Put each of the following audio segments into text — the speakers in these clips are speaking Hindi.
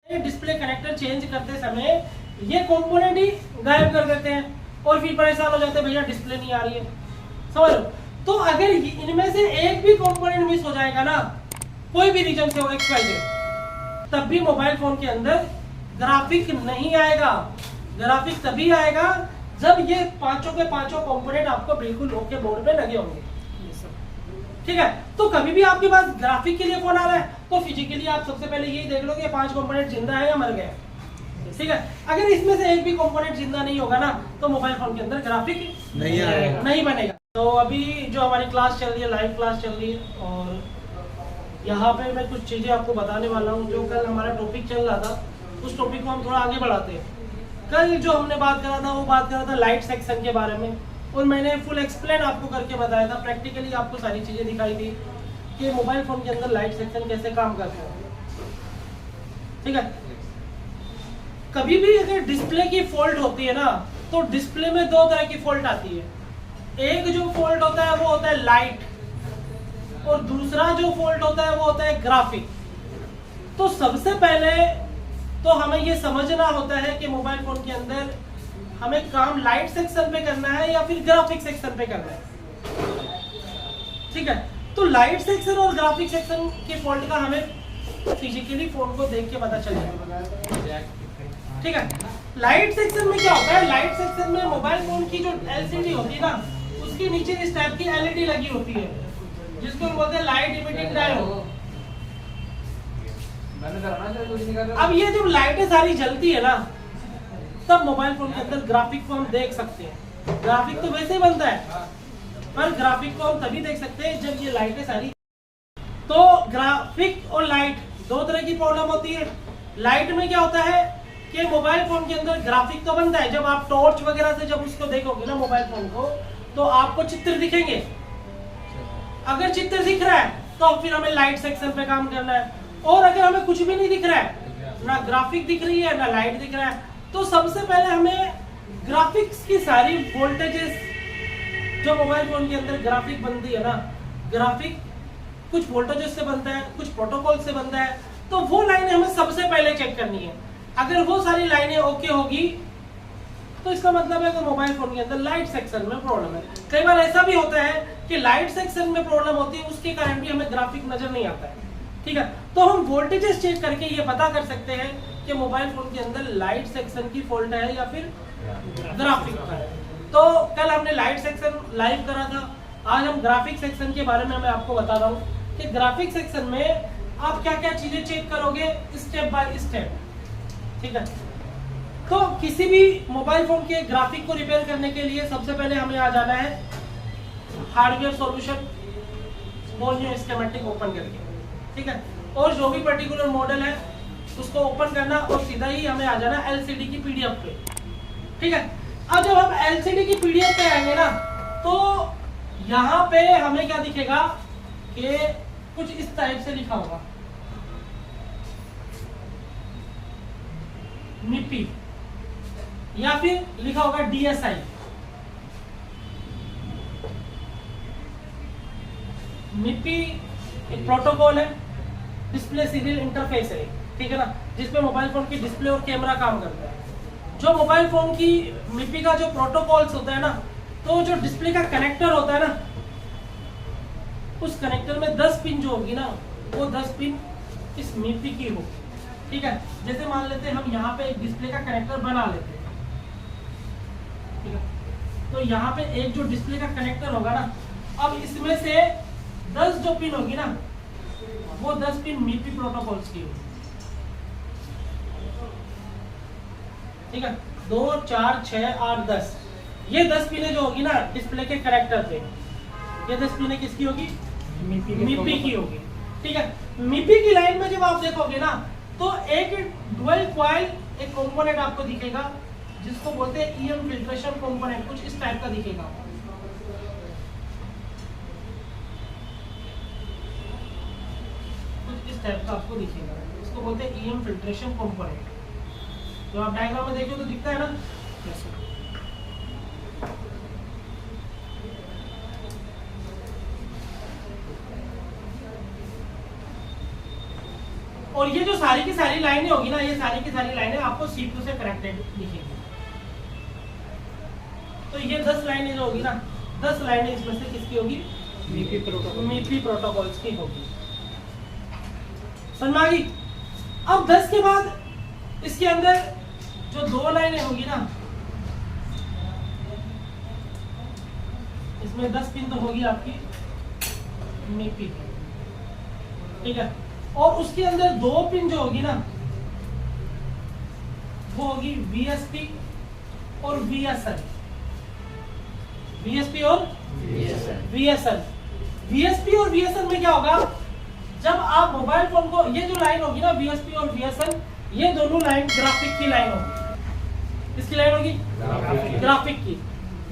डिस्प्ले कनेक्टर चेंज करते समय ये कंपोनेंट ही गायब कर देते हैं और फिर परेशान हो जाते हैं भैया डिस्प्ले नहीं आ रही है, समझ लो। तो अगर इनमें से एक भी कंपोनेंट मिस हो जाएगा ना, कोई भी रीजन से हो एक्स वाई जेड, तब भी मोबाइल फोन के अंदर ग्राफिक नहीं आएगा। ग्राफिक तभी आएगा जब ये पांचों के पांचों कंपोनेंट आपको बिल्कुल ओके बोर्ड पे लगे होंगे, ठीक है। तो कभी भी आपके पास ग्राफिक के लिए फोन आ रहा है तो फिजिकली आप सबसे पहले यही देख लो कि 5 कंपोनेंट जिंदा है या मर गए, ठीक है। अगर इसमें से एक भी कंपोनेंट जिंदा नहीं होगा ना तो मोबाइल फोन के अंदर ग्राफिक नहीं आएगा, नहीं बनेगा। तो अभी जो हमारी क्लास चल रही है, लाइव क्लास चल रही है, और यहाँ पे मैं कुछ चीजें आपको बताने वाला हूँ। जो कल हमारा टॉपिक चल रहा था उस टॉपिक को हम थोड़ा आगे बढ़ाते हैं। कल जो हमने बात करा था वो बात करा था लाइट सेक्शन के बारे में, और मैंने फुल एक्सप्लेन आपको करके बताया था, प्रैक्टिकली आपको सारी चीजें दिखाई थी कि मोबाइल फोन के अंदर लाइट सेक्शन कैसे काम करता है, ठीक है। कभी भी अगर डिस्प्ले की फॉल्ट होती है ना तो डिस्प्ले में दो तरह की फॉल्ट आती है। एक जो फॉल्ट होता है वो होता है लाइट, और दूसरा जो फॉल्ट होता है वो होता है ग्राफिक। तो सबसे पहले तो हमें ये समझना होता है कि मोबाइल फोन के अंदर हमें काम लाइट सेक्शन पे करना है या फिर ग्राफिक सेक्शन पे करना है, ठीक है। तो लाइट सेक्शन और ग्राफिक सेक्शन के फॉल्ट का हमें फिजिकली फोन को देख के पता चल जाएगा, ठीक है। लाइट सेक्शन में क्या होता है, लाइट सेक्शन में मोबाइल फोन की जो एलसीडी होती है ना उसके नीचे इस टाइप की एलईडी लगी होती है जिसको हम बोलते हैं लाइट इमिटिंग डायोड। अब ये जब लाइटें सारी जलती है ना तब मोबाइल फोन के अंदर ग्राफिक को हम देख सकते हैं। ग्राफिक तो वैसे ही बनता है, पर ग्राफिक को हम तभी देख सकते हैं जब ये लाइटें सारी। तो ग्राफिक और लाइट दो तरह की प्रॉब्लम होती है। लाइट में क्या होता है कि मोबाइल फोन के अंदर ग्राफिक तो बनता है, जब आप टॉर्च वगैरह से जब उसको देखोगे ना मोबाइल फोन को तो आपको चित्र दिखेंगे। अगर चित्र दिख रहा है तो फिर हमें लाइट सेक्शन पे काम करना है, और अगर हमें कुछ भी नहीं दिख रहा है, ना ग्राफिक दिख रही है ना लाइट दिख रहा है, तो सबसे पहले हमें ग्राफिक्स की सारी वोल्टेजेस, जो मोबाइल फोन के अंदर ग्राफिक बनती है ना, ग्राफिक कुछ वोल्टेजेस से बनता है, कुछ प्रोटोकॉल से बनता है, तो वो लाइनें हमें सबसे पहले चेक करनी है। अगर वो सारी लाइनें ओके होगी तो इसका मतलब है कि मोबाइल फोन के अंदर लाइट सेक्शन में प्रॉब्लम है। कई बार ऐसा भी होता है कि लाइट सेक्शन में प्रॉब्लम होती है, उसके कारण भी हमें ग्राफिक नजर नहीं आता है, ठीक है। तो हम वोल्टेजेस चेक करके ये पता कर सकते हैं कि मोबाइल फोन के अंदर लाइट सेक्शन की फॉल्ट है या फिर ग्राफिक का है। तो कल हमने लाइट सेक्शन लाइव करा था, आज हम ग्राफिक सेक्शन के बारे में मैं आपको बता रहा हूँ कि ग्राफिक सेक्शन में आप क्या क्या चीजें चेक करोगे स्टेप बाय स्टेप, ठीक है। तो किसी भी मोबाइल फोन के ग्राफिक को रिपेयर करने के लिए सबसे पहले हमें आ जाना है hardware solution, small new schematic open करके, ठीक है। और जो भी पर्टिकुलर मॉडल है उसको ओपन करना और सीधा ही हमें आ जाना एलसीडी की पीडीएफ पे, ठीक है। अब जब हम एलसीडी की पीडीएफ पे आएंगे ना तो यहाँ पे हमें क्या दिखेगा कि कुछ इस टाइप से लिखा होगा मिपी, या फिर लिखा होगा डीएसआई। मिपी एक प्रोटोकॉल है, डिस्प्ले सीरियल इंटरफेस है, ठीक है ना, जिसपे मोबाइल फोन की डिस्प्ले और कैमरा काम करता है। जो मोबाइल फोन की मिपी का जो प्रोटोकॉल्स होता है ना, तो जो डिस्प्ले का कनेक्टर होता है ना, उस कनेक्टर में 10 पिन जो होगी ना, वो 10 पिन इस मिपी की होगी, ठीक है। जैसे मान लेते हैं हम यहाँ पे एक डिस्प्ले का कनेक्टर बना लेते हैं, ठीक है। तो यहाँ पे एक जो डिस्प्ले का कनेक्टर होगा ना, अब इसमें से 10 जो पिन होगी ना, वो 10 पिन मिपी प्रोटोकॉल्स की होगी, ठीक है। 2 4 6 8 10 ये 10 पिनें जो होगी ना डिस्प्ले के कनेक्टर पे, ये 10 पिनें किसकी होगी, मिपी की होगी, ठीक है। मिपी की लाइन में जब आप देखोगे ना तो एक डुअल कॉइल एक कंपोनेंट आपको दिखेगा जिसको बोलते हैं ईएम फिल्ट्रेशन कंपोनेंट, कुछ इस टाइप का दिखेगा, कुछ इस टाइप का आपको दिखेगा, इसको बोलते हैं ईएम फिल्ट्रेशन कंपोनेंट। तो आप डायग्राम में देखो तो दिखता है ना, और ये जो सारी की सारी लाइनें होगी ना, ये सारी की सारी लाइनें आपको CPU से कनेक्टेड दिखेगी। तो ये 10 लाइनें जो होगी ना, 10 लाइनें इसमें से किसकी होगी? मीपी प्रोटोकॉल्स की होगी। समझ में आ गई? अब 10 के बाद इसके अंदर जो 2 लाइनें होगी ना, इसमें 10 पिन तो होगी आपकी मीपी, ठीक है। और उसके अंदर 2 पिन जो होगी ना, वो होगी VSP और VSL। VSP और VSL। VSP और VSL में क्या होगा? जब आप मोबाइल फोन को, ये जो लाइन होगी ना VSP और VSL, ये दोनों लाइन ग्राफिक की लाइन होगी। इसकी लाइन होगी ग्राफिक की।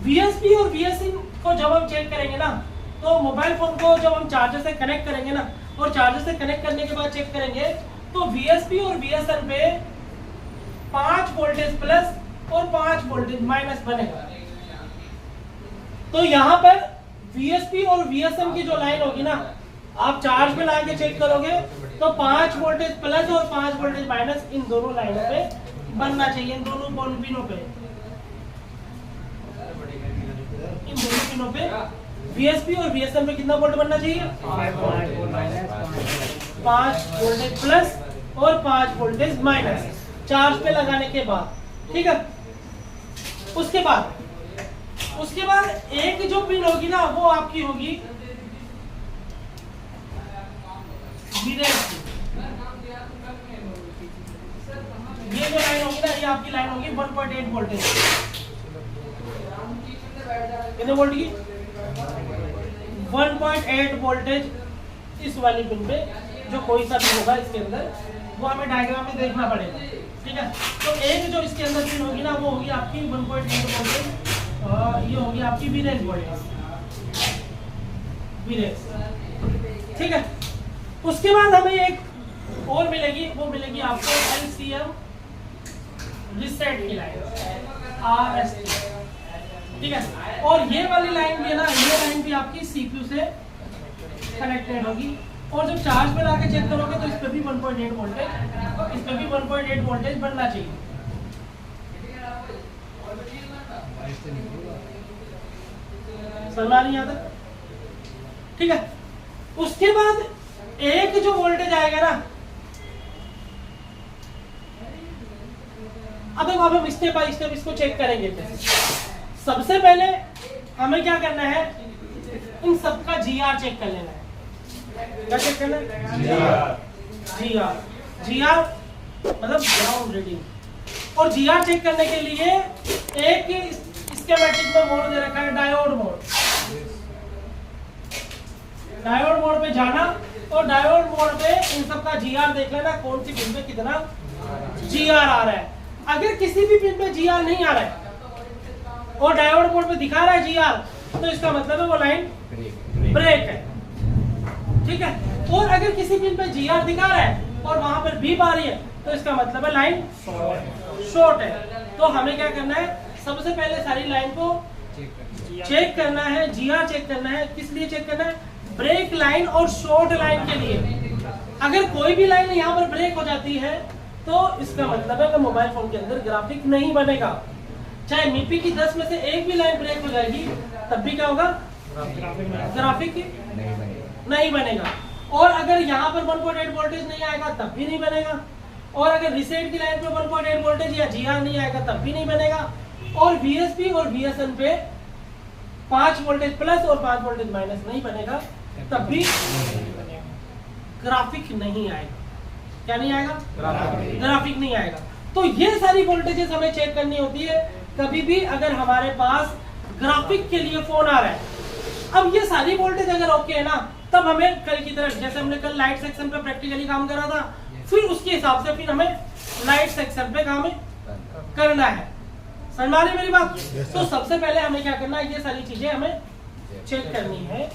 VSP और VSL को जब हम चेक करेंगे ना, तो मोबाइल फोन को जब हम चार्जर से कनेक्ट करेंगे ना, और चार्जर से कनेक्ट करने के बाद चेक करेंगे, तो VSP और VSL पे 5 वोल्टेज प्लस और 5 वोल्टेज माइनस बनेगा। तो यहाँ पर VSP और VSL की जो लाइन होगी ना, आप चार्ज पे ला के चेक करोगे तो 5 वोल्टेज प्लस और 5 वोल्टेज माइनस इन दोनों लाइनों पे बनना चाहिए, इन दोनों पिनों पे, इन दोनों पिनों पे VSP और VSL में कितना वोल्ट बनना चाहिए? 5 वोल्टेज प्लस और 5 वोल्टेज माइनस चार्ज पे लगाने के बाद, ठीक है। उसके बाद एक जो पिन होगी ना, वो आपकी होगी ये जो लाइन होगी ना, ये आपकी लाइन होगी 1.8 वोल्टेज। कितने वोल्ट की? 1.8 वोल्टेज इस वाली पिन पे, जो कोई सा भी होगा इसके अंदर, वो हमें डायग्राम में देखना पड़ेगा, ठीक है। तो एक जो इसके अंदर पिन होगी ना, वो होगी आपकी 1.8 वोल्टेज, ये होगी आपकी वीरेज वोल्टेज, ठीक है। उसके बाद हमें एक और मिलेगी, वो मिलेगी आपको LCM रिसेट की लाइन, RST, ठीक है। और ये वाली लाइन भी है ना, ये लाइन भी आपकी CPU से कनेक्टेड होगी। और जब चार्ज पे लाके चेक करोगे तो इस पे भी 1.8 वोल्टेज, इस पे भी 1.8 वोल्टेज बनना चाहिए। समझ आ रही है यहाँ तक? ठीक है। उसके बाद एक जो वोल्टेज आएगा ना, अब हम स्टेप बाय स्टेप इसको चेक करेंगे। सबसे पहले हमें क्या करना है, इन सबका GR चेक कर लेना है। क्या चेक करना है? GR मतलब ग्राउंड रीडिंग। और GR चेक करने के लिए एक स्कीमेटिक में मोड दे रखा है, डायोड मोड। डायोड मोड पे जाना और डायोड मोड पे इन सबका GR देख लेना, कौन सी पिन पे कितना GR आ रहा है। अगर किसी भी पिन पे GR नहीं आ रहा है और डायोड मोड पे दिखा रहा है GR, तो इसका मतलब है वो लाइन ब्रेक है, ठीक है। और अगर किसी पिन पे GR दिखा रहा है और वहां पर बीप आ रही है, तो इसका मतलब है लाइन शॉर्ट है। तो हमें क्या करना है, सबसे पहले सारी लाइन को चेक करना है, GR चेक करना है। किस लिए चेक करना है? ब्रेक लाइन और शॉर्ट लाइन के लिए। अगर कोई भी लाइन यहाँ पर ब्रेक हो जाती है, तो इसका मतलब है कि मोबाइल फोन के अंदर ग्राफिक नहीं बनेगा। चाहे मीपी की 10 में से एक भी लाइन ब्रेक हो जाएगी, तब भी क्या होगा? ग्राफिक नहीं बनेगा। और अगर यहाँ पर 1.8 वोल्टेज नहीं आएगा, तब भी नहीं बनेगा। और अगर रिसेट की लाइन पे 1.8 वोल्टेज या GR नहीं आएगा, तब भी नहीं बनेगा। और VSP और VSL पे 5 वोल्टेज प्लस और 5 वोल्टेज माइनस नहीं बनेगा, तब भी ग्राफिक नहीं आएगा। क्या नहीं आएगा? ग्राफिक नहीं आएगा। तो ये सारी वोल्टेजेस हमें चेक करनी होती है कभी भी अगर हमारे पास ग्राफिक के लिए फोन आ रहा है। अब ये सारी वोल्टेज अगर ओके है ना, तब हमें कल की तरह, जैसे हमने कल लाइट सेक्शन पे प्रैक्टिकली काम करा था, फिर उसके हिसाब से फिर हमें लाइट सेक्शन पे काम करना है। समझ में आ रही मेरी बात? तो सबसे पहले हमें क्या करना है, ये सारी चीजें हमें चेक करनी है।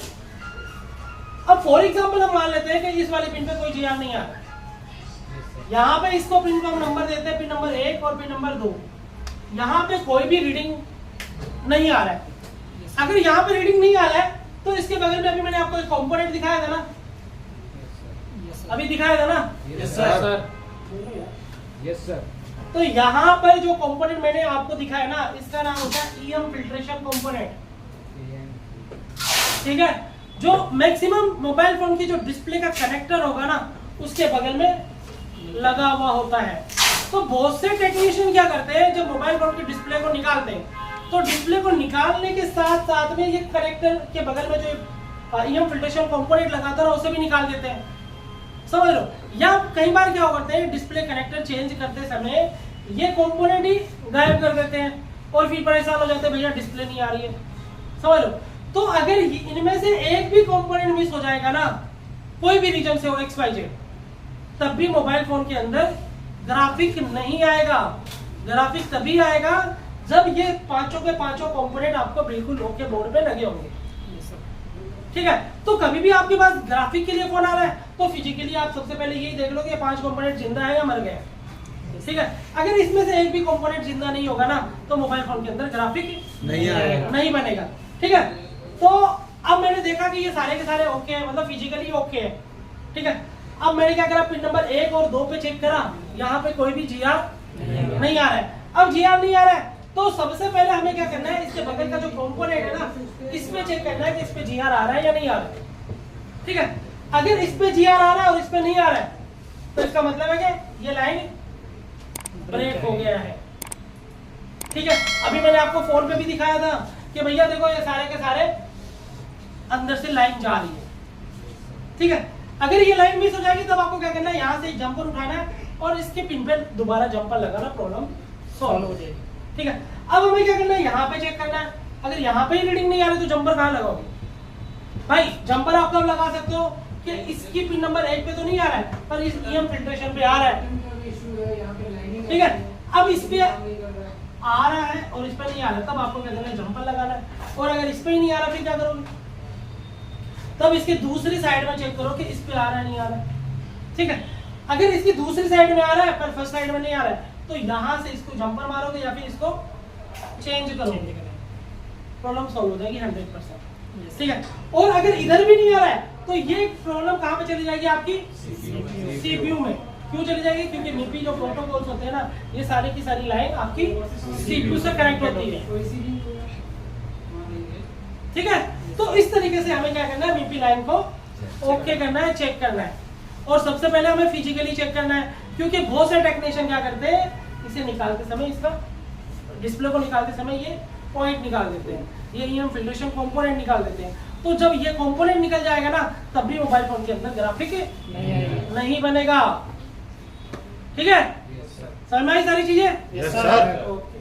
अब फॉर एग्जांपल हम मान लेते हैं कि इस वाले पिन पे कोई GR नहीं आ रहा, यहाँ पे इसको पिन को हम नंबर देते हैं, पिन नंबर 1 और पिन नंबर 2। यहाँ पे कोई भी रीडिंग नहीं आ रहा है। अगर यहाँ पे रीडिंग नहीं आ रहा है, तो इसके बगल में अभी मैंने आपको एक कंपोनेंट दिखाया था ना, अभी दिखाया था ना? Yes sir. Yes sir. तो यहाँ पर जो कंपोनेंट मैंने आपको दिखाया ना, इसका नाम होता है ईएम फिल्ट्रेशन कंपोनेंट। ठीक है, जो मैक्सिमम मोबाइल फोन की जो डिस्प्ले का कनेक्टर होगा ना, उसके बगल में लगा हुआ होता है। तो बहुत से टेक्नीशियन क्या करते हैं, जब मोबाइल फोन की डिस्प्ले को निकालते हैं तो डिस्प्ले को निकालने के साथ साथ में ये कनेक्टर के बगल में जो ईएम फिल्ट्रेशन कंपोनेंट लगाता है उसे भी निकाल देते हैं, समझ लो। या कई बार क्या करते हैं, डिस्प्ले कनेक्टर चेंज करते समय ये कंपोनेंट ही गायब कर देते हैं और फिर परेशान हो जाते हैं, भैया डिस्प्ले नहीं आ रही है, समझ लो। तो अगर इनमें से एक भी कंपोनेंट मिस हो जाएगा ना, कोई भी रीजन से हो XYZ, तब भी मोबाइल फोन के अंदर ग्राफिक नहीं आएगा। ग्राफिक तभी आएगा जब ये पांचों के पांचों कंपोनेंट आपको बिल्कुल ओके बोर्ड पे लगे होंगे। ठीक है, तो कभी भी आपके पास ग्राफिक के लिए फोन आ रहा है तो फिजिकली आप सबसे पहले यही देख लो कि 5 कंपोनेंट जिंदा है या मर गए। ठीक है, अगर इसमें से एक भी कंपोनेंट जिंदा नहीं होगा ना, तो मोबाइल फोन के अंदर ग्राफिक नहीं बनेगा। ठीक है, तो अब मैंने देखा कि ये सारे के सारे ओके है, मतलब फिजिकली ओके है। ठीक है, अब मैंने क्या करा, पिन नंबर 1 और 2 पे चेक करा, यहाँ पे कोई भी GR नहीं आ रहा है। अब GR नहीं आ रहा है तो सबसे पहले हमें क्या करना है, इसके बगल का जो कंपोनेंट है ना, इसमें चेक करना है कि इस पे GR आ रहा है या नहीं आ रहा है। ठीक है, अगर इस पे GR आ रहा है और इस पे नहीं आ रहा है तो इसका मतलब है कि ये लाइन ब्रेक हो गया है। ठीक है, अभी मैंने आपको फोन पे भी दिखाया था कि भैया देखो ये सारे के सारे अंदर से लाइन जा रही है। ठीक है, अगर ये लाइन मिस हो जाएगी तब आपको क्या करना है, यहाँ से जंपर उठाना है और इसके पिन पे दोबारा जंपर लगाना, प्रॉब्लम सॉल्व हो जाएगी। ठीक है, अब हमें क्या करना है, यहाँ पे चेक करना है। अगर यहाँ पे ही रीडिंग नहीं आ रही तो जंपर कहाँ लगाओगे भाई? जंपर आप कब लगा सकते हो कि इसकी पिन नंबर 1 पे तो नहीं आ रहा है पर इस ईएम फिल्ट्रेशन पे आ रहा है। ठीक है, अब इस पे आ रहा है और इस पे नहीं आ रहा है, तब आपको क्या करना है, जंपर लगाना है। और अगर इस पे ही नहीं आ रहा फिर क्या करोगे, तब इसकी दूसरी साइड में चेक करो कि इस पे आ रहा है नहीं आ रहा है। ठीक है, अगर इसकी दूसरी साइड में आ रहा है पर फर्स्ट साइड में नहीं आ रहा है तो यहाँ से इसको जंपर मारोगे या फिर इसको चेंज करोगे, प्रॉब्लम सॉल्व हो जाएगी 100%। ठीक है, और अगर इधर भी नहीं आ रहा है तो ये प्रॉब्लम कहाँ पे चली जाएगी, आपकी CPU में। क्यों चली जाएगी, क्योंकि MIPI जो प्रोटोकॉल्स होते हैं ना, ये सारी की सारी लाइन आपकी CPU से कनेक्ट होती है। ठीक है, तो इस तरीके से हमें क्या करना है, MIPI लाइन को ओके करना है, चेक करना है। और सबसे पहले हमें फिजिकली चेक करना है, क्योंकि बहुत से टेक्नीशियन क्या करते हैं, इसे निकालते समय, इसका डिस्प्ले को निकालते समय ये पॉइंट निकाल देते हैं, ये ईएम फिल्ट्रेशन कंपोनेंट निकाल देते हैं। तो जब ये कंपोनेंट निकल जाएगा ना, तब भी मोबाइल फोन के अंदर ग्राफिक नहीं बनेगा। ठीक है, समझ में आई सारी चीजें? Yes sir.